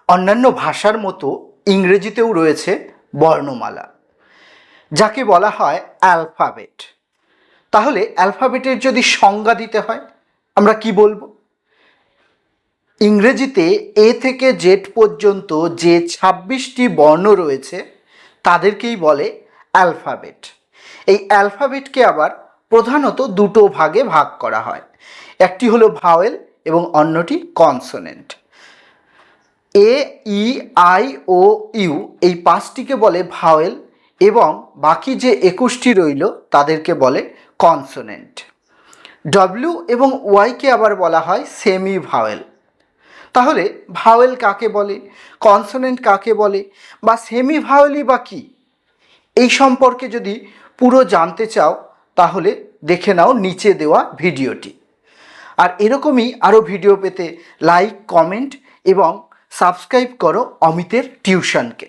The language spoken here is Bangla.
অন্যান্য ভাষার মতো ইংরেজিতেও রয়েছে বর্ণমালা, যাকে বলা হয় অ্যালফাবেট। তাহলে অ্যালফাবেটের যদি সংজ্ঞা দিতে হয় আমরা কি বলবো? ইংরেজিতে এ থেকে জেড পর্যন্ত যে 26টি বর্ণ রয়েছে তাদেরকেই বলে অ্যালফাবেট। এই অ্যালফাবেটকে আবার প্রধানত দুটো ভাগে ভাগ করা হয়, একটি হলো ভাওয়েল এবং অন্যটি consonant. A, E, I, O, U এই 5টিকে বলে ভাওয়েল এবং বাকি যে 21টি রইল তাদেরকে বলে কনসোনেন্ট। ডব্লিউ এবং ওয়াইকে আবার বলা হয় সেমি ভাওয়েল। তাহলে ভাওয়েল কাকে বলে, কনসোনেন্ট কাকে বলে, বা সেমি ভাওয়েলই বা কী, এই সম্পর্কে যদি পুরো জানতে চাও তাহলে দেখে নাও নিচে দেওয়া ভিডিওটি। আর এরকমই আরও ভিডিও পেতে লাইক, কমেন্ট এবং সাবস্ক্রাইব করো অমিতের টিউশনকে।